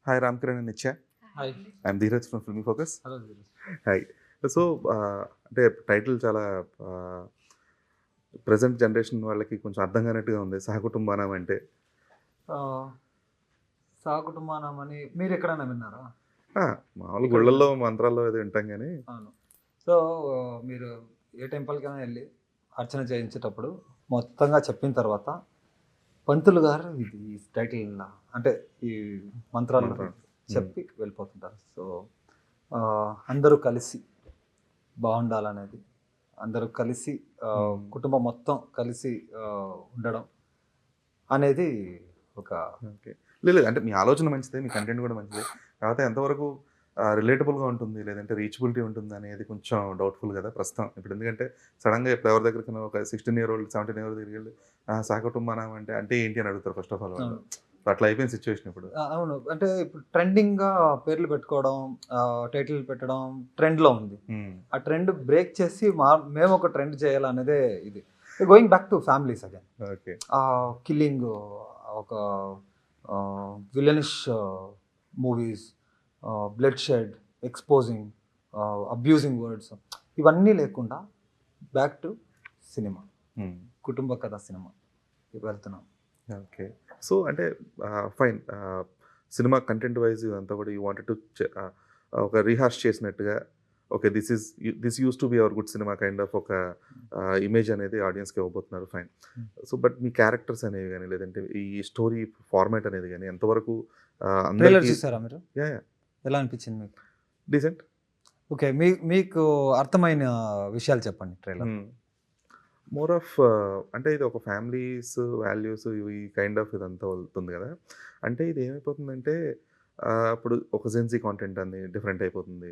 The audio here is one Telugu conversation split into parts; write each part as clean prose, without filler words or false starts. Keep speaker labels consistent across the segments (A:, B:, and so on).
A: Hi, Ramkiran and Nitya.
B: Hi.
A: I'm Dheeraj from Filmy Focus.
B: Hello.
A: Hi. So అంటే టైటిల్ చాలా ప్రెజెంట్ జనరేషన్ వాళ్ళకి కొంచెం అర్థం కానట్టుగా ఉంది. సహకుటుంబానం అంటే
B: సహకుటుంబానం అని మీరు ఎక్కడైనా విన్నారా?
A: మామూలు గుళ్ళల్లో మంత్రాల్లో ఏదో వింటాం కానీ.
B: అవును. సో మీరు ఏ టెంపుల్కైనా వెళ్ళి అర్చన చేయించేటప్పుడు మొత్తంగా చెప్పిన తర్వాత పంతులు గారు ఇది టైటిల్ అంటే ఈ మంత్రాలు చెప్పి వెళ్ళిపోతుంటారు. సో అందరూ కలిసి బాగుండాలనేది, అందరూ కలిసి కుటుంబం మొత్తం కలిసి ఉండడం అనేది ఒక
A: ఓకే. లేదు అంటే మీ ఆలోచన మంచిదే, మీ కంటెంట్ కూడా మంచిదే. కాకపోతే ఎంతవరకు రిలేటబుల్గా ఉంటుంది, లేదంటే రీచబిలిటీ ఉంటుంది అనేది కొంచెం డౌట్ఫుల్ కదా ప్రస్తుతం. ఇప్పుడు ఎందుకంటే సడన్గా ఇప్పుడు ఎవరి దగ్గరికి ఒక 16 year old 17 year old దగ్గరికి వెళ్ళి సహకుటుంబానం అంటే ఏంటి అని అడుగుతారు ఫస్ట్ ఆఫ్ ఆల్ వాళ్ళు. అట్లా అయిపోయిన సిచ్యువేషన్ ఇప్పుడు.
B: అవును. అంటే ఇప్పుడు ట్రెండింగ్గా పేర్లు పెట్టుకోవడం, టైటిల్ పెట్టడం ట్రెండ్లో ఉంది. ఆ ట్రెండ్ బ్రేక్ చేసి మేము ఒక ట్రెండ్ చేయాలనేదే ఇది. Going back to families again.
A: Okay.
B: Killing, ఒక villainish movies, bloodshed, exposing, abusing words, ఇవన్నీ లేకుండా బ్యాక్ టు సినిమా, కుటుంబ కథ సినిమా వెళ్తున్నాం.
A: ఓకే. సో అంటే ఫైన్, సినిమా కంటెంట్ వైజ్ ఇదంతా కూడా యూ వాంటెడ్ టు ఒక రీహాష్ చేసినట్టుగా okay this use to be our good cinema kind of ఒక ఇమేజ్ అనేది ఆడియన్స్కి ఇవ్వబోతున్నారు. ఫైన్. సో బట్ మీ క్యారెక్టర్స్ అనేవి కానీ, లేదంటే ఈ స్టోరీ ఫార్మాట్ అనేది కానీ ఎంతవరకు
B: చూసారా మీరు? ఎలా అనిపించింది మీకు?
A: డీసెంట్.
B: ఓకే. మీకు అర్థమైన విషయాలు చెప్పండి. ట్రైలర్
A: మోర్ ఆఫ్ అంటే ఇది ఒక ఫ్యామిలీస్ వాల్యూస్ ఈ కైండ్ ఆఫ్ ఇదంతా వెళ్తుంది కదా. అంటే ఇది ఏమైపోతుందంటే ఇప్పుడు ఒక జెన్సీ కాంటెంట్ అని డిఫరెంట్ అయిపోతుంది,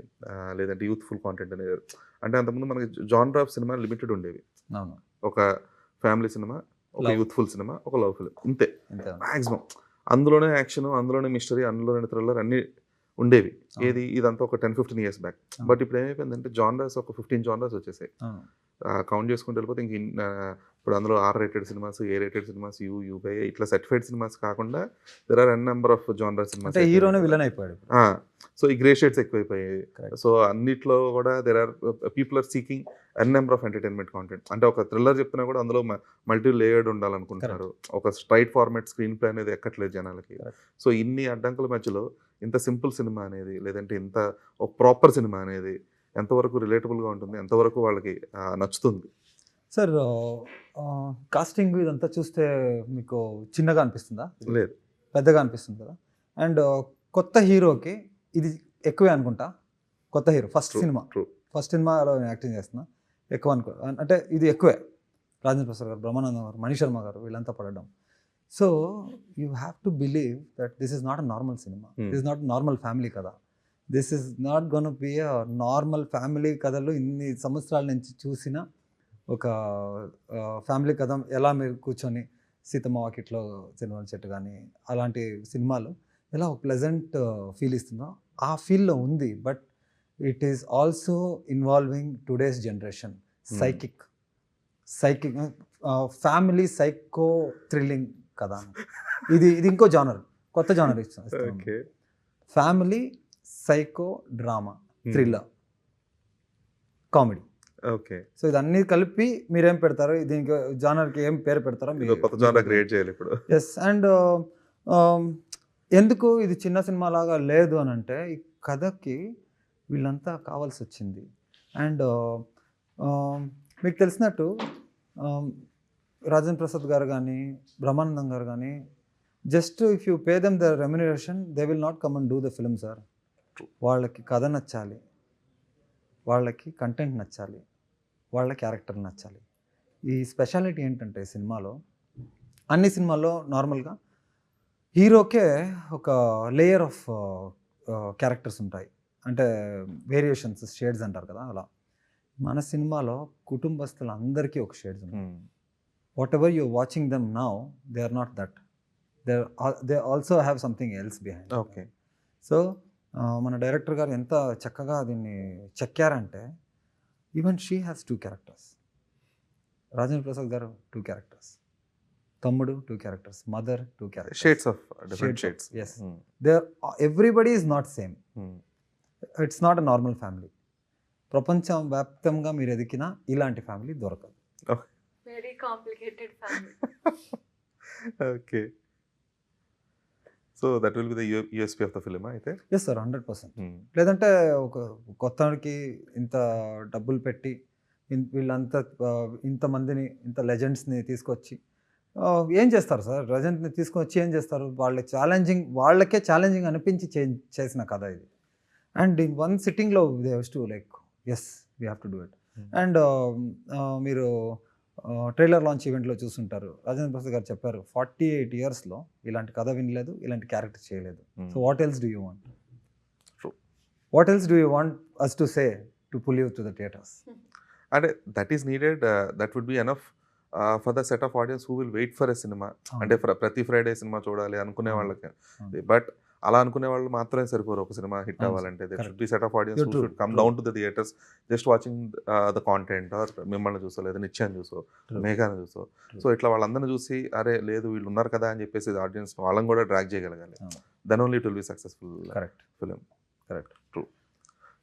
A: లేదంటే యూత్ఫుల్ కాంటెంట్ అనేది. అంటే అంతకుముందు మనకి జానర్ ఆఫ్ సినిమా లిమిటెడ్ ఉండేవి.
B: అవును.
A: ఒక ఫ్యామిలీ సినిమా, ఒక యూత్ఫుల్ సినిమా, ఒక లవ్ ఫిల్మ్, ఇంతే మ్యాక్సిమం. అందులోనే యాక్షన్, అందులోనే మిస్టరీ, అందులోనే థ్రిల్లర్ అన్నీ ఉండేవి. ఇదంతా ఒక 10-15 years బ్యాక్. బట్ ఇప్పుడు ఏమైపోయిందంటే జానర్స్ ఒక 15 genres వచ్చేసాయి. కౌంట్ చేసుకుంటూ వెళ్ళిపోతే ఇప్పుడు అందులో R-rated cinemas, A-rated cinemas, U by A ఇట్లా సర్టిఫైడ్ సినిమాస్ కాకుండా there are number of genre cinemas.
B: హీరోనే విలన్ అయిపోయాడు.
A: సో ఈ గ్రే షేడ్స్ ఎక్కువైపోయాయి. సో అన్నిట్లో కూడా there are people are seeking number of entertainment content. అంటే ఒక థ్రిల్లర్ చెప్తున్నా కూడా అందులో మల్టీ లేయర్డ్ ఉండాలనుకుంటున్నారు. ఒక స్ట్రైట్ ఫార్మాట్ స్క్రీన్ ప్లే అనేది ఎక్కట్లేదు జనాలకి. సో ఇన్ని అడ్డంకుల మధ్యలో ఇంత సింపుల్ సినిమా అనేది, లేదంటే ఇంత ఒక ప్రాపర్ సినిమా అనేది ఎంతవరకు రిలేటబుల్గా ఉంటుంది, ఎంతవరకు వాళ్ళకి నచ్చుతుంది?
B: సార్ కాస్టింగ్ ఇదంతా చూస్తే మీకు చిన్నగా అనిపిస్తుందా?
A: లేదు,
B: పెద్దగా అనిపిస్తుంది కదా. అండ్ కొత్త హీరోకి ఇది ఎక్కువే అనుకుంటా. కొత్త హీరో ఫస్ట్ సినిమాలో యాక్టింగ్ చేస్తున్నా ఎక్కువ అంటే ఇది ఎక్కువే. రాజేంద్ర ప్రసాద్ గారు, బ్రహ్మానందం గారు, మణి శర్మ గారు వీళ్ళంతా పడడం. So you have to believe that this is not a normal cinema. This is not normal family కథ. This is not gone be a normal family కథలు. ఇన్ని సంవత్సరాల నుంచి చూసిన ఒక ఫ్యామిలీ కథ ఎలా మీరు కూర్చొని సీతమ్మ వాకిట్లో సినిమా చెట్టు కానీ అలాంటి సినిమాలు ఎలా ఒక ప్లెజెంట్ ఫీల్ ఇస్తుందో ఆ ఫీల్లో ఉంది. But it is also involving today's generation psychic family psycho thrilling కదా. ఇది ఇంకో జానర్, కొత్త జానర్ ఇస్తుంది. Family psycho drama thriller comedy.
A: Okay.
B: So ఇదన్నీ కలిపి మీరేం పెడతారు, దీనికి జానర్కి ఏం పేరు పెడతారో మీరు
A: కొత్త జానర్ క్రియేట్ చేయాలి ఇప్పుడు.
B: ఎస్. అండ్ ఎందుకు ఇది చిన్న సినిమా లాగా లేదు అని అంటే ఈ కథకి వీళ్ళంతా కావాల్సి వచ్చింది. అండ్ మీకు తెలిసినట్టు రాజేంద్ర ప్రసాద్ గారు కానీ బ్రహ్మానందం గారు కానీ just if you pay them the remuneration they will not come and do the film sir. వాళ్ళకి కథ నచ్చాలి, వాళ్ళకి కంటెంట్ నచ్చాలి, వాళ్ళ క్యారెక్టర్ నచ్చాలి. ఈ స్పెషాలిటీ ఏంటంటే సినిమాలో, అన్ని సినిమాల్లో నార్మల్గా హీరోకే ఒక లేయర్ ఆఫ్ క్యారెక్టర్స్ ఉంటాయి, అంటే వేరియేషన్స్, షేడ్స్ అంటారు కదా. అలా మన సినిమాలో కుటుంబస్తులు అందరికీ ఒక షేడ్స్ ఉన్నాయి. Whatever you watching them now they are not that, they also have something else behind.
A: Okay.
B: So మన డైరెక్టర్ గారు ఎంత చక్కగా దీన్ని చెక్కారంటే even she has 2 characters, Rajendra Prasad garu 2 characters, తమ్ముడు 2 characters, mother 2 characters.
A: Shades of different shades.
B: Yes. Everybody is not same. It's not a normal family. ప్రపంచం వ్యాప్తంగా మీరు ఎదిగినా ఇలాంటి ఫ్యామిలీ దొరకదు.
C: Very complicated family.
A: Okay. So that will be the USP of the film అయితే.
B: Yes sir, 100%. లేదంటే ఒక కొత్తకి ఇంత డబ్బులు పెట్టి వీళ్ళంతా ఇంతమందిని, ఇంత లెజెండ్స్ని తీసుకొచ్చి ఏం చేస్తారు సార్? లెజెండ్ని తీసుకొచ్చి ఏం చేస్తారు? వాళ్ళకే ఛాలెంజింగ్ అనిపించి చేసిన కథ ఇది. అండ్ ఇన్ వన్ సిట్టింగ్లో they have to like as we have to do it. And మీరు ట్రైలర్ లాంచ్ ఈవెంట్లో చూస్తుంటారు, రాజేంద్ర ప్రసాద్ గారు చెప్పారు 48 yearsలో ఇలాంటి కథ వినలేదు, ఇలాంటి క్యారెక్టర్ చేయలేదు. So what else do you want? What else do you want us to say to pull you to the theatres?
A: అంటే that is needed, that would be enough for the set of audience who will wait for a cinema. అంటే ప్రతి ఫ్రైడే సినిమా చూడాలి అనుకునే వాళ్ళకి. బట్ అలా అనుకునే వాళ్ళు మాత్రమే సరిపోరు ఒక సినిమా హిట్ అవ్వాలంటే. They should be set of audience who should come down to the theatres just watching the content, or మిమ్మల్ని చూసో, లేదా నిత్యాన్ని చూసో, మేఘాన్ని చూసో. సో ఇట్లా వాళ్ళందరినీ చూసి అరే లేదు వీళ్ళు ఉన్నారు కదా అని చెప్పేసి ఆడియన్స్ వాళ్ళని కూడా డ్రాగ్ చేయగలగాలి. Then only it will be successful film. Correct, true.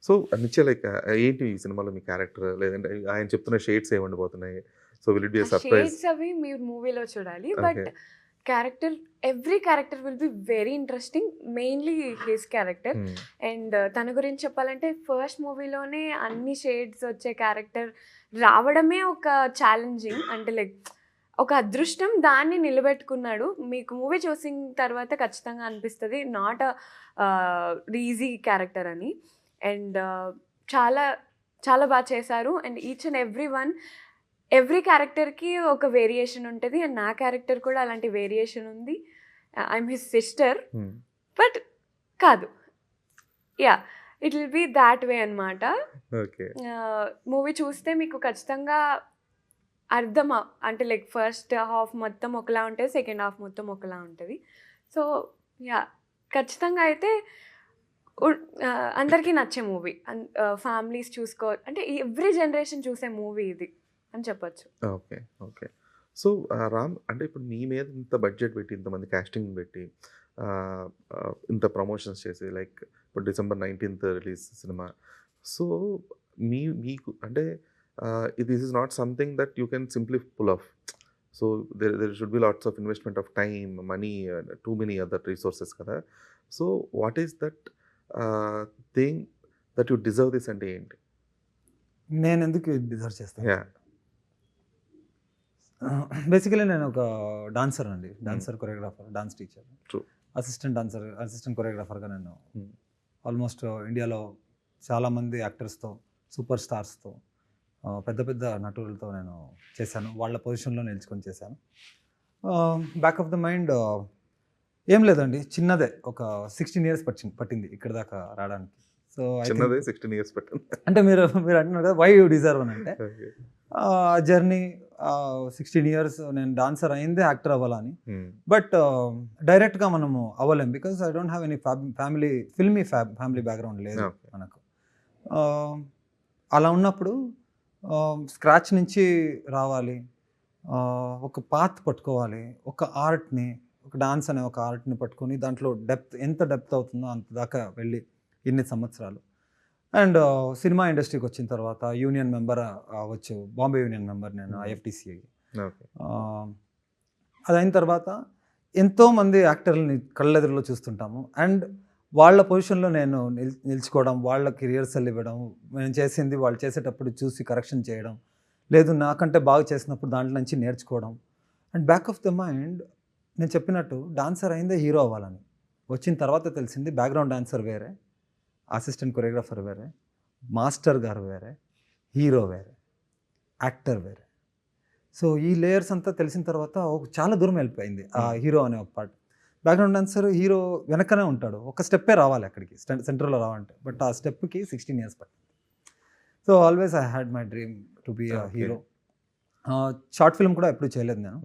A: So Nithya like ఏంటి ఈ సినిమాలో మీ క్యారెక్టర్, లేదంటే ఆయన చెప్తున్న షేడ్స్ ఏమి ఉండిపోతున్నాయి? So will it be a surprise?
C: Shades అవి మీరు మూవీలో చూడాలి. But character, every character will be very interesting, mainly his character. And తన గురించి చెప్పాలంటే ఫస్ట్ మూవీలోనే అన్ని షేడ్స్ వచ్చే క్యారెక్టర్ రావడమే ఒక ఛాలెంజింగ్, అంటే లైక్ ఒక అదృష్టం. దాన్ని నిలబెట్టుకున్నాడు. మీకు మూవీ చూసిన తర్వాత ఖచ్చితంగా అనిపిస్తుంది నాట్ ఈజీ క్యారెక్టర్ అని. అండ్ చాలా చాలా బాగా చేశారు. అండ్ ఈచ్ అండ్ ఎవ్రీ క్యారెక్టర్కి ఒక వేరియేషన్ ఉంటుంది. అండ్ నా క్యారెక్టర్ కూడా అలాంటి వేరియేషన్ ఉంది. ఐఎమ్ హిస్ సిస్టర్, బట్ కాదు. Yeah, it will be that way అనమాట. మూవీ చూస్తే మీకు ఖచ్చితంగా అర్థం, అంటే లైక్ ఫస్ట్ హాఫ్ మొత్తం ఒకలా ఉంటుంది, సెకండ్ హాఫ్ మొత్తం ఒకలా ఉంటుంది. సో యా, ఖచ్చితంగా అయితే అందరికీ నచ్చే మూవీ. ఫ్యామిలీస్ అంటే ఎవ్రీ జనరేషన్ చూసే మూవీ ఇది అని చెప్పచ్చు.
A: Okay, okay. సో రామ్, అంటే ఇప్పుడు మీ మీద ఇంత బడ్జెట్ పెట్టి, ఇంతమంది కాస్టింగ్ పెట్టి, ఇంత ప్రమోషన్స్ చేసి, లైక్ ఇప్పుడు December 19th release cinema. So మీకు అంటే this is not something that you can simply pull off. So there should be lots of investment of time, money, too many other resources కదా. So what is that thing that you deserve this అంటే ఏంటి?
B: నేను ఎందుకు డిజర్వ్ చేస్తాను? బేసికలీ నేను ఒక డాన్సర్ అండి, dancer, choreographer, dance teacher, assistant dancer, assistant కొరియోగ్రాఫర్గా నేను ఆల్మోస్ట్ ఇండియాలో చాలామంది యాక్టర్స్తో, సూపర్ స్టార్స్తో, పెద్ద పెద్ద నటులతో నేను చేశాను. వాళ్ళ పొజిషన్లో నిల్చుకొని చేశాను. బ్యాక్ ఆఫ్ ద మైండ్ ఏం లేదండి, చిన్నదే ఒక 16 years పట్టింది ఇక్కడ దాకా రావడానికి. సో
A: 16 years పట్టింది
B: అంటే మీరు అంటున్నారు కదా వై యూ డిజర్వ్ అని, అంటే జర్నీ 16 years నేను డాన్సర్ అయిందే యాక్టర్ అవ్వాలని. బట్ డైరెక్ట్గా మనము అవ్వలేం, because I don't have any filmy family background లేదు మనకు. అలా ఉన్నప్పుడు స్క్రాచ్ నుంచి రావాలి, ఒక పాత్ పట్టుకోవాలి, ఒక ఆర్ట్ని, ఒక డాన్స్ అనే ఒక ఆర్ట్ని పట్టుకొని దాంట్లో ఎంత డెప్త్ అవుతుందో అంత దాకా వెళ్ళి ఇన్ని సంవత్సరాలు. అండ్ సినిమా ఇండస్ట్రీకి వచ్చిన తర్వాత యూనియన్ మెంబర్ అవ్వచ్చు, బాంబే యూనియన్ మెంబర్ నేను, IFTC. అది అయిన తర్వాత ఎంతోమంది యాక్టర్లని కళ్ళెదురులో చూస్తుంటాము. అండ్ వాళ్ళ పొజిషన్లో నేను నిల్చుకోవడం, వాళ్ళకి రిహర్సల్ ఇవ్వడం, నేను చేసింది వాళ్ళు చేసేటప్పుడు చూసి కరెక్షన్ చేయడం, లేదు నాకంటే బాగా చేసినప్పుడు దాంట్లో నుంచి నేర్చుకోవడం. And back of the mind నేను చెప్పినట్టు డాన్సర్ అయిందే హీరో అవ్వాలని. వచ్చిన తర్వాత తెలిసింది బ్యాక్గ్రౌండ్ డాన్సర్ వేరే, అసిస్టెంట్ కొరియోగ్రాఫర్ వేరే, మాస్టర్ గారు వేరే, హీరో వేరే, యాక్టర్ వేరే. సో ఈ లేయర్స్ అంతా తెలిసిన తర్వాత చాలా దూరం వెళ్ళిపోయింది ఆ హీరో అనే ఒక పార్ట్. బ్యాక్గ్రౌండ్ డాన్సర్ హీరో వెనకనే ఉంటాడు, ఒక స్టెప్పే రావాలి అక్కడికి, సెంటర్లో రావాలంటే. బట్ ఆ స్టెప్కి 16 years పట్టింది. So always I had my dream to be a hero. Short film కూడా ఎప్పుడు చేయలేదు నేను,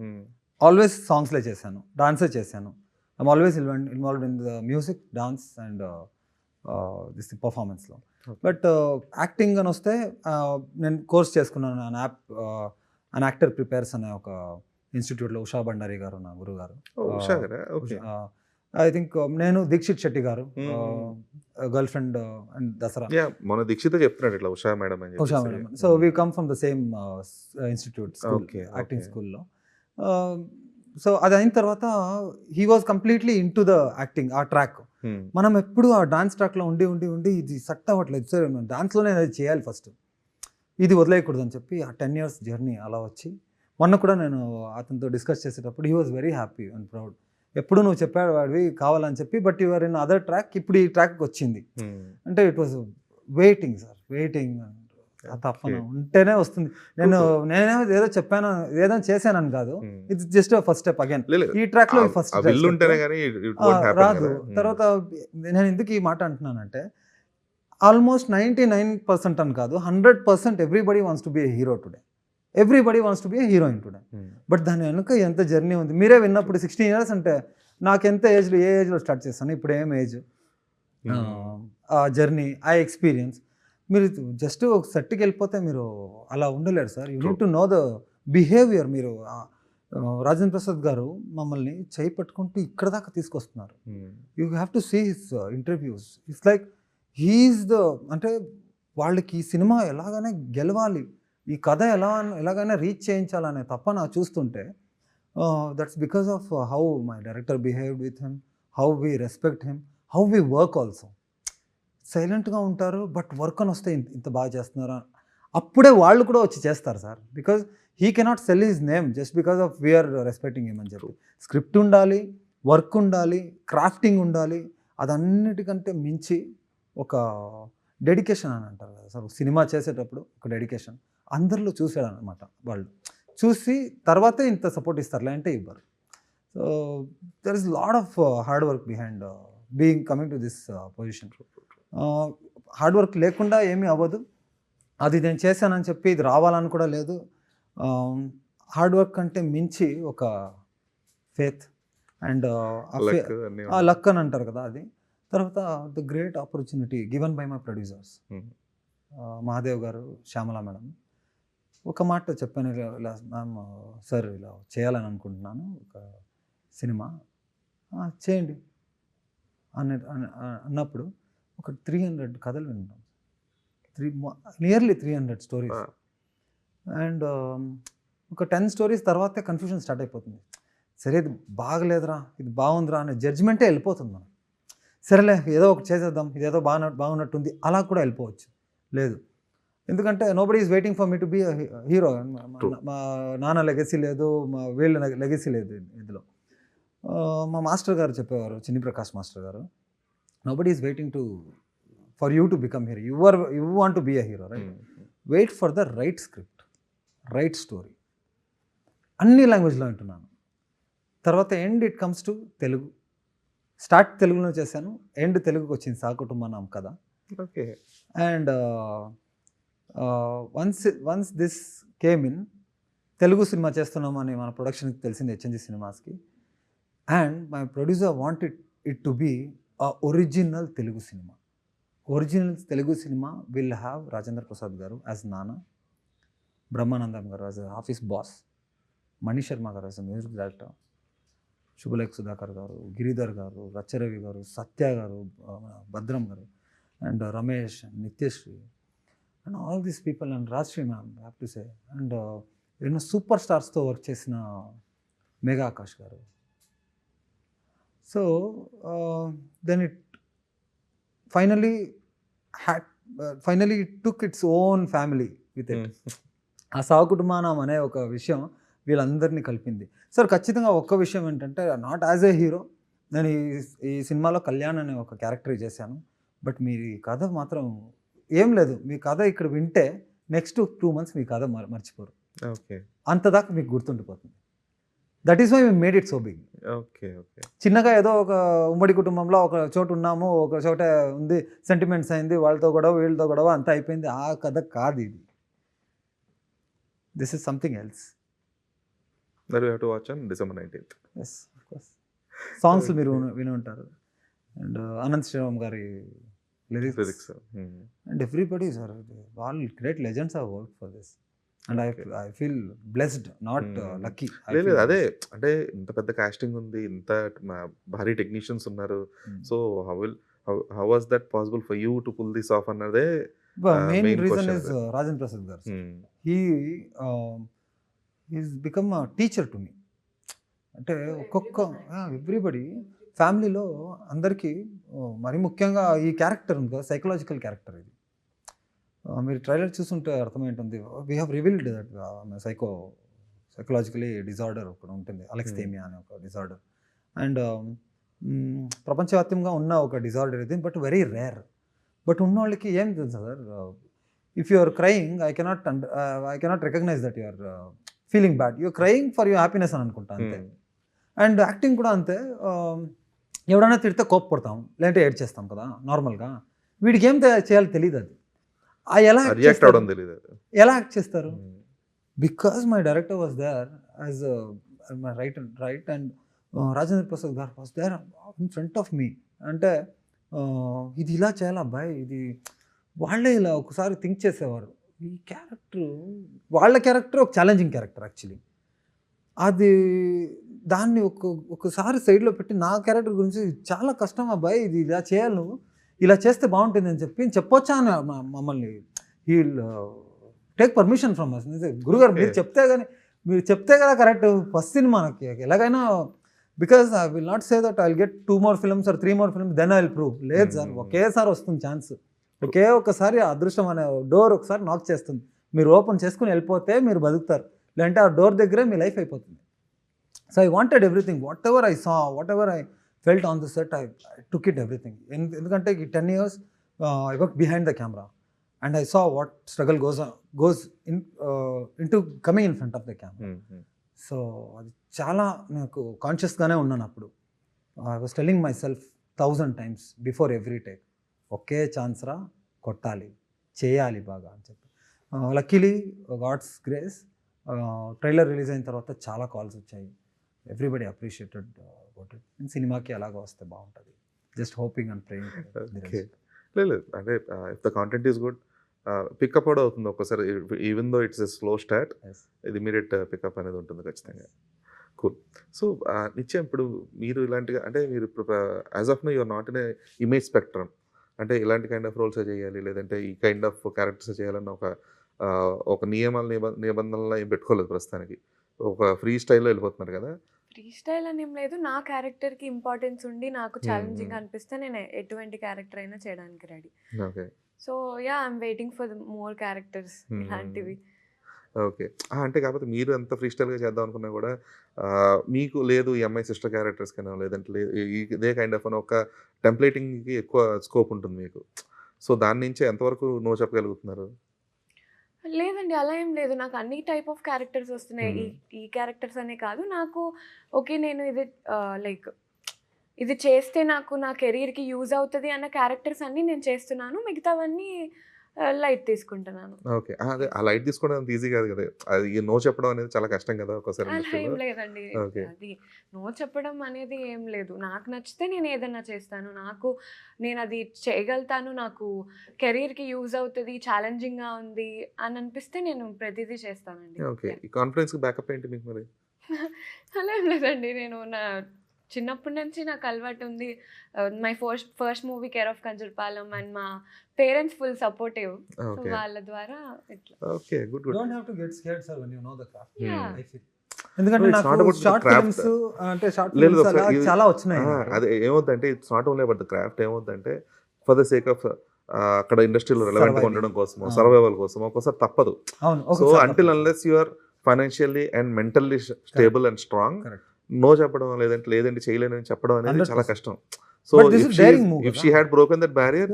B: ఆల్వేస్ సాంగ్స్లే చేశాను, డాన్సే చేశాను. I'm always involved in the music, dance and this పర్ఫార్మెన్స్లో. బట్ యాక్టింగ్ అని వస్తే నేను కోర్స్ చేసుకున్నాను, అన్ యాక్టర్ ప్రిపేర్స్ అనే ఒక ఇన్స్టిట్యూట్లో ఉషా బండారి గారు నా గురువు గారు.
A: ఉషా గారా? ఓకే.
B: ఐ థింక్ నేను దీక్షిత్ శెట్టి గారు గర్ల్ ఫ్రెండ్ అండ్ దసరా
A: మన దీక్షిత చెప్తున్నాడు ఇట్లా ఉషా మేడం అని
B: Usha madam. So we come from the same institute
A: Okay,
B: acting
A: okay.
B: స్కూల్లో. సో అది అయిన తర్వాత he was completely in to the acting ఆ ట్రాక్. మనం ఎప్పుడు ఆ డాన్స్ ట్రాక్లో ఉండి ఉండి ఉండి ఇది సెట్ అవ్వట్లేదు సార్, డాన్స్లోనే అది చేయాలి ఫస్ట్, ఇది వదిలేయకూడదు అని చెప్పి ఆ 10 years జర్నీ అలా వచ్చి మొన్న కూడా నేను అతనితో డిస్కస్ చేసేటప్పుడు he was very happy and proud. ఎప్పుడు నువ్వు చెప్పాడు వాడివి కావాలని చెప్పి, but your in other track, ఇప్పుడు ఈ ట్రాక్కి వచ్చింది అంటే it was waiting sir, waiting. తప్పన ఉంటేనే వస్తుంది. నేనే ఏదో చెప్పాను ఏదో చేశానని కాదు, it's just first step again. ఈ ట్రాక్ లో ఫస్ట్ రాదు. తర్వాత నేను ఎందుకు ఈ మాట అంటున్నానంటే ఆల్మోస్ట్ 99% అని కాదు 100% everybody wants to be A hero today, everybody wants to be A heroine today. But దాని వెనుక ఎంత జర్నీ ఉంది మీరే విన్నప్పుడు. 16 years అంటే నాకు ఎంత ఏజ్లో, ఏ ఏజ్లో స్టార్ట్ చేస్తాను, ఇప్పుడు ఏం ఏజ్, ఆ జర్నీ, ఆ ఎక్స్పీరియన్స్. మీరు జస్ట్ ఒక సెట్కి వెళ్ళిపోతే మీరు అలా ఉండలేరు sir. You need to know the behaviour. మీరు రాజేంద్ర ప్రసాద్ గారు మమ్మల్ని చేయి పట్టుకుంటూ ఇక్కడ దాకా తీసుకొస్తున్నారు. You have to see his interviews. It's like he's the, అంటే వాళ్ళకి ఈ సినిమా ఎలాగైనా గెలవాలి, ఈ కథ ఎలాగైనా రీచ్ చేయించాలనే తప్ప నా చూస్తుంటే that's because of how my director behaved with him, how we respect him, how we work also. సైలెంట్గా ఉంటారు బట్ వర్క్ అని వస్తే ఇంత బాగా చేస్తున్నారా, అప్పుడే వాళ్ళు కూడా వచ్చి చేస్తారు sir. Because he cannot sell his name just because of we are respecting him అని చెప్పి. స్క్రిప్ట్ ఉండాలి, వర్క్ ఉండాలి, క్రాఫ్టింగ్ ఉండాలి, అదన్నిటికంటే మించి ఒక డెడికేషన్ అని అంటారు కదా సార్. సినిమా చేసేటప్పుడు ఒక డెడికేషన్ అందరిలో చూసాడనమాట. వాళ్ళు చూసి తర్వాతే ఇంత సపోర్ట్ ఇస్తారు, లేదంటే ఇవ్వరు. So there is lot of hard work behind being coming to this position. Hard work లేకుండా ఏమీ అవ్వదు. అది నేను చేశానని చెప్పి ఇది రావాలని కూడా లేదు. హార్డ్ వర్క్ అంటే మించి ఒక ఫేత్ అండ్ ఆ లక్ అని అంటారు కదా అది. తర్వాత the great opportunity given by my producers Mahadev గారు, శ్యామల మేడం. ఒక మాట చెప్పాను, ఇలా మ్యామ్ సార్ ఇలా చేయాలని అనుకుంటున్నాను ఒక సినిమా, చేయండి అన్నప్పుడు ఒక 300 కథలు వింటాం, నియర్లీ 300 స్టోరీస్. అండ్ ఒక 10 stories తర్వాతే కన్ఫ్యూజన్ స్టార్ట్ అయిపోతుంది. సరే ఇది బాగలేదురా, ఇది బాగుందిరా అనే జడ్జిమెంటే వెళ్ళిపోతుంది మనం. సరేలే ఏదో ఒకటి చేసేద్దాం, ఇదేదో బాగున్నట్టుంది, అలా కూడా వెళ్ళిపోవచ్చు. లేదు, ఎందుకంటే nobody is waiting for me to be hero. మా నాన్న లెగసీ లేదు, మా వీళ్ళ లెగసీ లేదు ఇందులో. మా మాస్టర్ గారు చెప్పేవారు, చిన్ని ప్రకాష్ మాస్టర్ గారు, nobody is waiting for you to become hero, you want to be a hero, right? Wait for the right script, right story. అన్ని లాంగ్వేజ్లో వింటున్నాను. తర్వాత and it comes to Telugu. Start తెలుగులో చేశాను, ఎండ్ తెలుగుకి వచ్చింది సాకుటుంబం కథ.
A: Okay.
B: And once this came in, Telugu cinema చేస్తున్నామని మన ప్రొడక్షన్కి తెలిసింది హెచ్ఎన్జి సినిమాస్కి. And my producer wanted it to be original Telugu cinema. Original Telugu cinema will have Rajendra Prasad గారు యాజ్ నాన్న, బ్రహ్మానందం గారు as office boss, Mani Sharma గారు as music director, Subhalekha Sudhakar గారు, గిరిధర్ గారు, రచ్చరవి గారు, సత్య గారు, భద్రం గారు, and Ramesh, Nithyasri, and all these people, and Rajshri ma'am have to say, and ఎన్నో సూపర్ స్టార్స్తో వర్క్ చేసిన మేఘా ఆకాష్ గారు. So then it finally it took its own family with it. ఆ సాకుటుంబానం అనే ఒక విషయం వీళ్ళందరినీ కలిపింది. సార్ ఖచ్చితంగా ఒక్క విషయం ఏంటంటే, నాట్ యాజ్ ఏ హీరో, నేను ఈ సినిమాలో కళ్యాణ్ అనే ఒక క్యారెక్టర్ చేశాను. బట్ మీ కథ మాత్రం ఏం లేదు, మీ కథ ఇక్కడ వింటే నెక్స్ట్ 2 months మీ కథ మర్చిపోరు.
A: ఓకే.
B: అంతదాకా మీకు గుర్తుండిపోతుంది. That is why we made it so big.
A: Okay. Okay.
B: చిన్నగా ఏదో ఒక ఉమ్మడి కుటుంబంలో ఒక చోటు ఉన్నాము, ఒక చోట ఉంది, సెంటిమెంట్స్ అయింది, వాళ్ళతో గొడవ వీళ్ళతో గొడవ అంతా అయిపోయింది. ఆ కథ కాదు ఇది. This is something else.
A: That we have to watch on December 19th.
B: Yes, of course. Songs మీరు విని ఉంటారు. అండ్ అనంత్ శ్రీరామ్ గారి lyrics.
A: Lyrics.
B: And everybody sir, వాళ్ళు great legends are work for this. And I feel blessed, not lucky.
A: లేదు అదే అంటే ఇంత పెద్ద కాస్టింగ్ ఉంది, ఇంత భారీ టెక్నీషియన్స్ ఉన్నారు. So how was that possible for you to pull this off అన్నదే
B: main
A: main
B: reason
A: question
B: is
A: is
B: Rajendra Prasad గారు. Is become a teacher to me. అంటే ఒక్కొక్క ఎవ్రీబడి ఫ్యామిలీలో అందరికీ మరి ముఖ్యంగా ఈ క్యారెక్టర్ ఉంది కదా, సైకలాజికల్ క్యారెక్టర్ ఇది. మీరు ట్రైలర్ చూస్తుంటే అర్థమైంటుంది. We have revealed that psychologically disorder ఒకటి ఉంటుంది, అలెక్స్థేమియా అనే ఒక డిజార్డర్. అండ్ ప్రపంచవ్యాప్తంగా ఉన్న ఒక డిజార్డర్ ఇది, బట్ వెరీ రేర్. బట్ ఉన్న వాళ్ళకి ఏం తెలుసా sir, if you are crying I cannot recognise that you are feeling bad, you crying for your happiness అని అనుకుంటా అంతే. అండ్ యాక్టింగ్ కూడా అంతే. ఎవడైనా తిడితే కోప్పడతాం, లేదంటే ఏడ్ చేస్తాం కదా నార్మల్గా. వీడికి ఏం చేయాలో తెలియదు. అది ఎలా యాక్ట్ చేస్తారు? Because my director was there as my right and Rajendra Prasad గారు was there in front of me. అంటే ఇది ఇలా చేయాలి అబ్బాయి, ఇది వాళ్ళే ఇలా ఒకసారి థింక్ చేసేవారు. ఈ క్యారెక్టర్ వాళ్ళ క్యారెక్టర్ ఒక ఛాలెంజింగ్ క్యారెక్టర్ యాక్చువల్లీ. అది దాన్ని ఒకసారి సైడ్లో పెట్టి నా క్యారెక్టర్ గురించి చాలా కష్టం అబ్బాయి, ఇది ఇలా చేయాలి, నువ్వు ఇలా చేస్తే బాగుంటుంది అని చెప్పొచ్చా అని మమ్మల్ని he take permission from us. గురుగారు మీరు చెప్తే కదా కరెక్ట్. ఫస్ట్ సినిమా నాకు ఎలాగైనా, because I will not say that I will get 2 more films or 3 more films then I will prove. లేదు సార్, ఒకేసారి వస్తుంది ఛాన్స్, ఒకసారి అదృష్టం అనే డోర్ ఒకసారి నాక్ చేస్తుంది. మీరు ఓపెన్ చేసుకుని వెళ్ళిపోతే మీరు బతుకుతారు, లేదంటే ఆ డోర్ దగ్గరే మీ లైఫ్ అయిపోతుంది. So I wanted everything, what ever I saw, what ever I felt on the set, I took it everything. ఎందుకంటే ఈ 10 years I work behind the camera and I saw what struggle goes in to coming in front of the camera. So అది చాలా నాకు కాన్షియస్గానే ఉన్నాను అప్పుడు. I was telling my self 1000 times before every take, okay chance రా, కొట్టాలి, చేయాలి బాగా అని చెప్పి. Luckily God's grace trailer release అయిన తర్వాత చాలా కాల్స్ వచ్చాయి. Everybody appreciated about it. సినిమాకి అలాగా వస్తే బాగుంటుంది, జస్ట్ హోపింగ్ అండ్ ప్రేయింగ్.
A: లేదు అంటే if the content is good pickup కూడా అవుతుంది ఒక్కసారి. Even though it's a slow start, ఇది ఇమీడియట్ పికప్ అనేది ఉంటుంది ఖచ్చితంగా. కూల్. సో నిత్యం ఇప్పుడు మీరు ఇలాంటిగా అంటే మీరు ఇప్పుడు as of now you're not in image spectrum, అంటే ఇలాంటి కైండ్ ఆఫ్ రోల్సే చేయాలి, లేదంటే ఈ కైండ్ ఆఫ్ క్యారెక్టర్స్ చేయాలన్న ఒక నిబంధనలు ఏం పెట్టుకోలేదు ప్రస్తుతానికి. ఒక ఫ్రీ స్టైల్లో వెళ్ళిపోతున్నారు కదా.
C: ఫ్రీ స్టైల్ అని ఏం లేదు, నా క్యారెక్టర్కి ఇంపార్టెన్స్ ఉండి నాకు ఛాలెంజింగ్ అనిపిస్తే నేను ఎటువంటి క్యారెక్టర్ అయినా చేయడానికి ready.
A: Okay.
C: So yeah I'm waiting for more characters ఇలాంటివి.
A: ఓకే. అంటే కాకపోతే మీరు ఎంత ఫ్రీ స్టైల్గా చేద్దాం అనుకున్నా కూడా మీకు లేదు ఈ అమ్మాయి సిస్టర్ క్యారెక్టర్స్ కన్నా, లేదంటే లేదు ఇదే కైండ్ ఆఫ్ ఒక టెంప్లేటింగ్కి ఎక్కువ స్కోప్ ఉంటుంది మీకు. సో దాని నుంచి ఎంతవరకు నో చెప్పగలుగుతున్నారు?
C: లేదండి, అలా ఏం లేదు. నాకు అన్ని టైప్ ఆఫ్ క్యారెక్టర్స్ వస్తున్నాయి. ఈ క్యారెక్టర్స్ అనే కాదు, నాకు ఓకే నేను ఇది లైక్ ఇది చేస్తే నాకు నా కెరీర్కి యూజ్ అవుతుంది అన్న క్యారెక్టర్స్ అన్నీ నేను చేస్తున్నాను. మిగతావన్నీ లైట్ తీసుకుంటున్నాను.
A: ఓకే. అదే ఆ లైట్ తీసుకోవడం అంత ఈజీ కాదు కదా, అది నో చెప్పడం అనేది చాలా కష్టం కదా ఒకసారి.
C: అలా ఏం లేదండి, అది నో చెప్పడం అనేది ఏం లేదు. నాకు నచ్చితే నేను ఏదన్నా చేస్తాను, నేను అది చేయగలుగుతాను, నాకు కెరీర్కి యూజ్ అవుతుంది, ఛాలెంజింగ్గా ఉంది అని అనిపిస్తే నేను ప్రతిదీ చేస్తానండి.
A: ఓకే. ఈ కాన్ఫిడెన్స్కి బ్యాకప్ ఏంటి మీకు మరి?
C: అలా ఏం లేదండి, నేను నా చిన్నప్పటి నుంచి నాకు అలవాటు ఉంది. My first movie care of Kancharapalem and మా పేరెంట్స్ ఫుల్ సపోర్టివ్, సో వాళ్ళ ద్వారా ఇట్లా.
A: Okay, good good.
B: Don't have to get scared sir when you know the craft.
C: I
B: feel ఎందుకంటే నాకు షార్ట్ ఫిల్మ్స్ అంటే షార్ట్ ఫిల్మ్స్ అలా చాలా వచ్చినాయి.
A: అదే ఏమవుతుందంటే it's not only about the craft. ఏమవుతుందంటే ఫర్ ద సేక్ ఆఫ్ అక్కడ ఇండస్ట్రీలో రెలవెంట్గా ఉండడం కోసం, సర్వైవల్ కోసం ఒక్కోసారి తప్పదు. So until unless you are financially and mentally stable and strong, no చెప్పడం లేదంటే చేయలేనని చెప్పడం అనేది చాలా కష్టం. So if she had broken that barrier,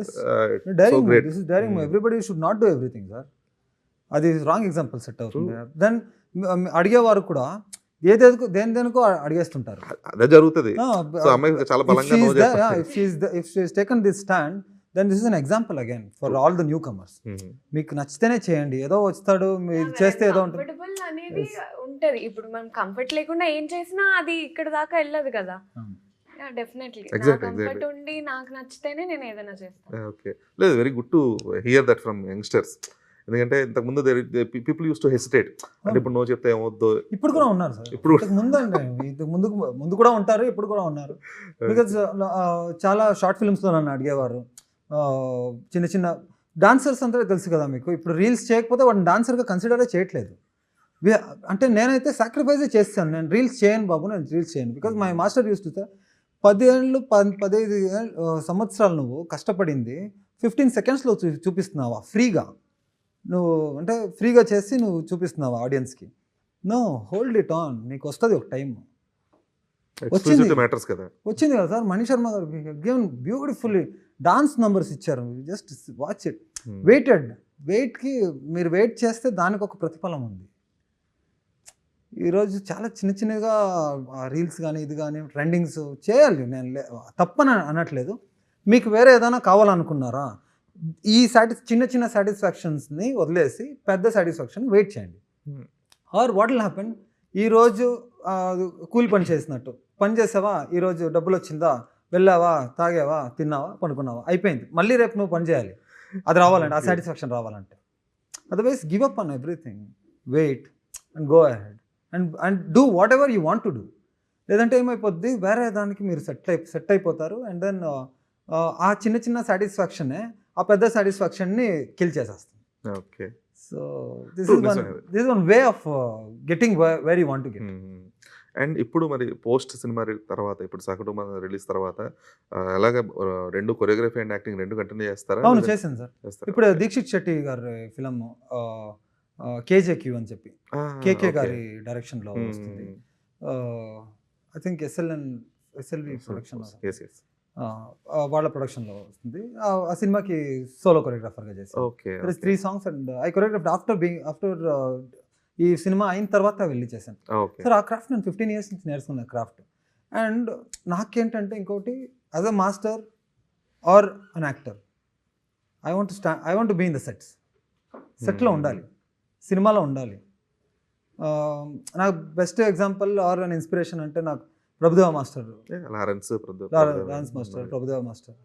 A: so great.
B: This is daring move. Everybody should not do everything, sir. అది రాంగ్ ఎగ్జాంపుల్ సెట్ అవుతుంది. దెన్ అడిగేవారు కూడా దేనికో అడిగేస్తుంటారు,
A: అదే జరుగుతుంది. సో అమ్మాయి చాలా బలంగా నో చెప్తారు.
B: if she has taken this stand, then this is an example again for all the newcomers. మీకు నచ్చితేనే చేయండి, ఏదో వస్తాడు మీరు చేస్తే ఏదో ఉంటుంది.
C: కంఫర్టబుల్ అనేది ఉంటది. ఇప్పుడు మనం కంఫర్ట్ లేకుండా ఏం చేసినా అది ఇక్కడ దాకా వెళ్ళదు కదా. డెఫినెట్లీ కంఫర్ట్ ఉండి నాకు నచ్చితేనే నేను ఏదైనా చేస్తాను.
A: ఓకే. లేదు, very good to hear that from youngsters. ఎందుకంటే ఇంతకుముందు పీపుల్ యూస్ టు హెసిటేట్, అంటే ఇప్పుడు నువ్వు చెప్తే ఏమవుద్దో.
B: ఇప్పుడు కూడా ఉన్నారు సార్,
A: ఇప్పుడు
B: ఇంతకు ముందు అంటే ఇంతకు ముందు కూడా ఉంటారు, ఇప్పుడు కూడా ఉన్నారు. బికాజ్ చాలా షార్ట్ ఫిల్మ్స్లో నన్ను అడిగేవారు. చిన్న చిన్న డాన్సర్స్ అంతా తెలుసు కదా మీకు, ఇప్పుడు రీల్స్ చేయకపోతే వాడిని డాన్సర్గా కన్సిడరే చేయట్లేదు. అంటే నేనైతే సాక్రిఫైజే చేస్తాను, నేను రీల్స్ చేయను బాబు, నేను రీల్స్ చేయను. Because my master use to say 15 సంవత్సరాలు నువ్వు కష్టపడింది 15 సెకండ్స్లో చూపిస్తున్నావా ఫ్రీగా, నువ్వు అంటే ఫ్రీగా చేసి నువ్వు చూపిస్తున్నావా ఆడియన్స్కి? నో, హోల్డ్ ఇట్ ఆన్, నీకు వస్తుంది ఒక టైం.
A: మ్యాటర్స్ కదా,
B: వచ్చింది కదా సార్. మణి శర్మ గారు గివెన్ బ్యూటిఫుల్లీ డాన్స్ నంబర్స్ ఇచ్చారు, జస్ట్ వాచ్ ఇట్. వెయిట్కి మీరు వెయిట్ చేస్తే దానికి ఒక ప్రతిఫలం ఉంది. ఈరోజు చాలా చిన్నగా రీల్స్ కానీ ఇది కానీ ట్రెండింగ్స్ చేయాలి, నేను తప్పని అనట్లేదు. మీకు వేరే ఏదైనా కావాలనుకున్నారా, ఈ చిన్న సాటిస్ఫాక్షన్స్ని వదిలేసి పెద్ద సాటిస్ఫాక్షన్ వెయిట్ చేయండి. ఆర్ వాట్ విల్ హ్యాపెన్, ఈరోజు కూలి పని చేసినట్టు పని చేసావా, ఈరోజు డబ్బులు వచ్చిందా, వెళ్ళావా, తాగావా, తిన్నావా, పడుకున్నావా, అయిపోయింది. మళ్ళీ రేపు నువ్వు పని చేయాలి, అది రావాలంటే, ఆ సాటిస్ఫాక్షన్ రావాలంటే. Otherwise give up on everything, wait and go ahead and do whatever you want to do. లేదంటే ఏమైపోద్ది, వేరే దానికి మీరు సెట్ అయిపోతారు. అండ్ దెన్ ఆ చిన్న సాటిస్ఫాక్షనే ఆ పెద్ద సాటిస్ఫాక్షన్ని కిల్ చేసేస్తుంది.
A: Okay,
B: so this is one way of getting where you want to get.
A: And ఇప్పుడు మరి పోస్ట్ సినిమా తర్వాత, ఇప్పుడు సగటు రిలీజ్ తర్వాత ఎలాగ రెండు కొరియోగ్రఫీ అండ్ యాక్టింగ్ రెండు కంటిన్యూ చేస్తారా?
B: అవును, చేశాను సార్. ఇప్పుడు దీక్షిత్ శెట్టి గారి ఫిలం కేజేక్యూ అని చెప్పి కేకే గారి డైరెక్షన్లో వస్తుంది. ఐ థింక్ ఎస్ఎల్వి ప్రొడక్షన్, వాళ్ళ ప్రొడక్షన్లో వస్తుంది. ఆ సినిమాకి సోలో కొరియోగ్రాఫర్గా చేశాను. 3 songs and I choreographed after ఈ సినిమా అయిన తర్వాత వెళ్ళి చేశాను సార్. ఆ క్రాఫ్ట్ నేను 15 years నుంచి నేర్చుకున్న క్రాఫ్ట్. అండ్ నాకేంటంటే ఇంకోటి, as a master or an actor, I want to be in the సెట్లో ఉండాలి, సినిమాలో ఉండాలి. నాకు best example or an inspiration అంటే నాకు Prabhudeva master, Lawrence master, Prabhudeva master.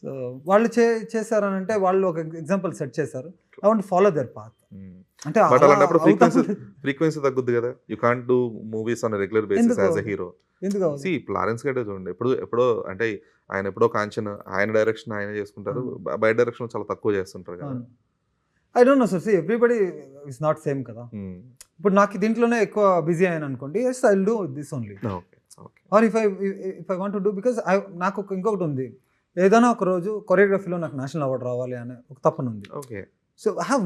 B: So వాళ్ళు చేశారనంటే వాళ్ళు ఒక ఎగ్జాంపుల్ సెట్ చేశారు. I want follow their path. అంటే
A: ఫ్రీక్వెన్సీ తగ్గుద్ది కదా, you can't do movies on regular basis as a hero.
B: ఎందుకు
A: సి లారెన్స్ గడ్డే చూడండి, ఎప్పుడో అంటే ఆయన ఎప్పుడో కాంచన ఆయన డైరెక్షన్ ఆయన చేసుకుంటారు, బయట డైరెక్షన్ చాలా తక్కువ చేస్తుంటారు కదా.
B: I don't know sir, see everybody is not same కదా. ఇప్పుడు నాకు దీంట్లోనే ఎక్కువ బిజీ అయ్యాను అనుకోండి, yes I will do this only. Or if I want to do, because నాకు ఇంకొకటి ఉంది, ఏదైనా ఒక రోజు కొరియోగ్రఫీలో నాకు నేషనల్ అవార్డు రావాలి అనే ఒక తపన ఉంది. So I have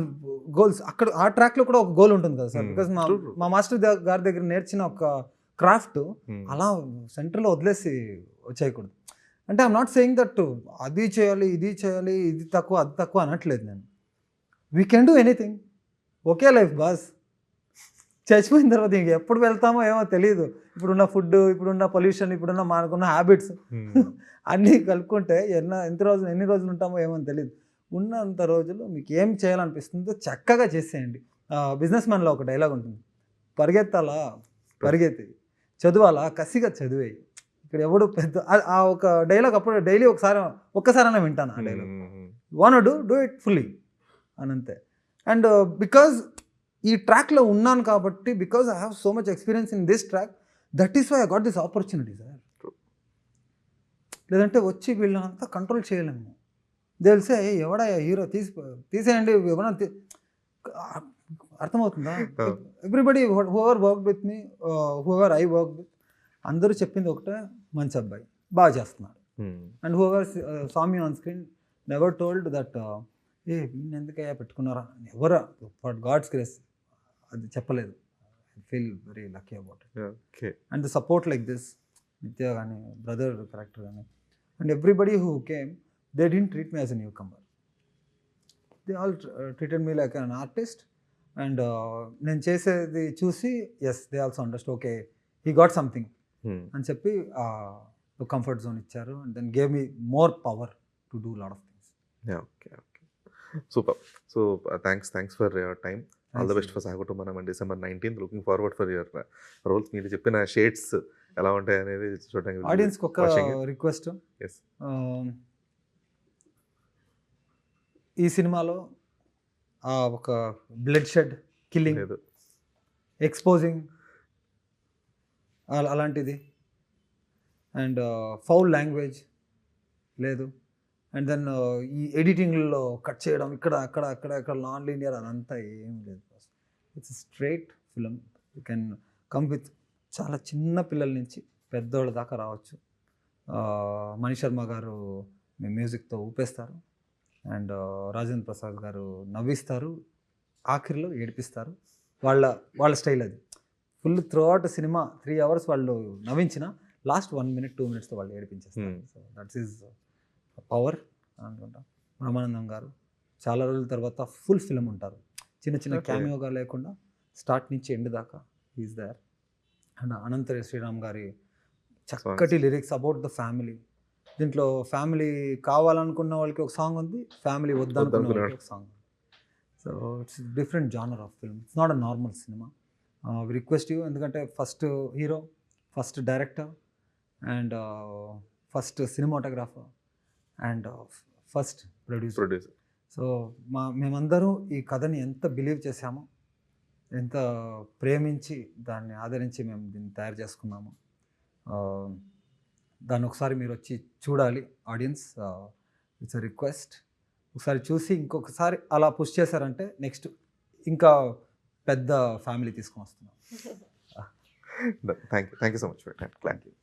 B: goals. అక్కడ ఆ ట్రాక్లో కూడా ఒక గోల్ ఉంటుంది కదా సార్. బికాస్ మా మాస్టర్ గారి దగ్గర నేర్చిన ఒక క్రాఫ్ట్ అలా సెంటర్లో వదిలేసి వచ్చేయకూడదు. అంటే ఐఎమ్ నాట్ సేయింగ్ దట్ అది చేయాలి, ఇది చేయాలి, ఇది తక్కువ, అది తక్కువ అనట్లేదు నేను. We can do anything. Okay life boss, చచ్చిపోయిన తర్వాత ఇంక ఎప్పుడు వెళ్తామో ఏమో తెలియదు. ఇప్పుడున్న ఫుడ్, ఇప్పుడున్న పొల్యూషన్, ఇప్పుడున్న మనకున్న హ్యాబిట్స్ అన్నీ కలుపుకుంటే ఎన్ని రోజులు ఉంటామో ఏమో తెలియదు. ఉన్నంత రోజులు మీకు ఏం చేయాలనిపిస్తుందో చక్కగా చేసేయండి. బిజినెస్ మ్యాన్లో ఒక డైలాగ్ ఉంటుంది, పరిగెత్తాలా పరిగెత్తి, చదవాలా కసిగా చదివేయి. ఇక్కడ ఎవడు పెద్ద ఆ ఒక డైలాగ్ అప్పుడు డైలీ ఒక్కసారైనా వింటాను ఆ dialogue. Want do it fully అని అంతే. అండ్ బికాజ్ ఈ ట్రాక్లో ఉన్నాను కాబట్టి, because I have so much experience in this track, that is why I got this opportunity sir. లేదంటే వచ్చి వీళ్ళనంతా కంట్రోల్ చేయలేము. తెలిసే ఎవడా హీరో తీసేయండి, ఎవరైనా అర్థమవుతుందా? Everybody whoever work with me, whoever I work with, అందరూ చెప్పింది ఒకటే, మంచి అబ్బాయి బాగా చేస్తున్నాడు. And whoever saw me on screen never told that వీళ్ళని ఎందుకయ్యా పెట్టుకున్నారా, ఎవరు ఫర్ గాడ్స్ గ్రేస్ అది చెప్పలేదు. I feel very lucky about it. And the support like this, నిత్య కానీ, బ్రదర్ క్యారెక్టర్ కానీ, and everybody who came, they didn't treat me as a newcomer. They all treated me like an artist. And నేను చేసేది చూసి, yes, they also understood, okay, he got something అని చెప్పి కంఫర్ట్ జోన్ ఇచ్చారు. And then gave me more power to do lot of things.
A: Okay, super. So thanks for your time. All the best for Sagukutumbam and December 19th. Looking forward for your roles. మీరు చెప్పిన షేడ్స్ ఎలా ఉంటాయి అనేది చూడడానికి.
B: ఆడియన్స్కి ఒక రిక్వెస్ట్, ఈ సినిమాలో ఒక బ్లడ్ షెడ్ కిల్లింగ్,
A: లేదు.
B: ఎక్స్పోజింగ్ అలాంటిది, అండ్ ఫౌల్ లాంగ్వేజ్ లేదు, అండ్ దెన్ ఈ ఎడిటింగ్లో కట్ చేయడం ఇక్కడ అక్కడ అక్కడ అక్కడ నాన్ లీనియర్ అదంతా ఏం లేదు. It's straight film. You can come with చాలా చిన్న పిల్లల నుంచి పెద్దోళ్ళ దాకా రావచ్చు. మణి శర్మ గారు మీ మ్యూజిక్తో ఊపేస్తారు, అండ్ రాజేంద్ర ప్రసాద్ గారు నవ్విస్తారు, ఆఖరిలో ఏడిపిస్తారు. వాళ్ళ స్టైల్ అది. Full through out cinema 3 hours వాళ్ళు నవ్వించిన లాస్ట్ 1 minute 2 minutesతో వాళ్ళు ఏడిపించేస్తారు. సో దట్స్ ఈజ్ పవర్ అనుకుంటా. రామానందం గారు చాలా రోజుల తర్వాత ఫుల్ ఫిలిం ఉంటారు, చిన్న చిన్న క్యామియోగా లేకుండా స్టార్ట్ నుంచి ఎండ్ దాకా is there. And Anantha Sriram గారి చక్కటి లిరిక్స్ అబౌట్ ద ఫ్యామిలీ. దీంట్లో ఫ్యామిలీ కావాలనుకున్న వాళ్ళకి ఒక సాంగ్ ఉంది, ఫ్యామిలీ వద్దనుకున్న వాళ్ళకి ఒక సాంగ్ ఉంది. So it's different genre of film. It's not a normal cinema. We request you, ఎందుకంటే first hero, first director, and first cinematographer, and first producer. So మేమందరూ ఈ కథని ఎంత బిలీవ్ చేశామో, ఎంత ప్రేమించి దాన్ని ఆదరించి మేము దీన్ని తయారు చేసుకున్నాము. దాన్ని ఒకసారి మీరు వచ్చి చూడాలి ఆడియన్స్. It's a request. ఒకసారి చూసి ఇంకొకసారి అలా పుష్ చేశారంటే నెక్స్ట్ ఇంకా పెద్ద ఫ్యామిలీ తీసుకొని వస్తున్నాం.
A: Thank you so much.
B: Thank you.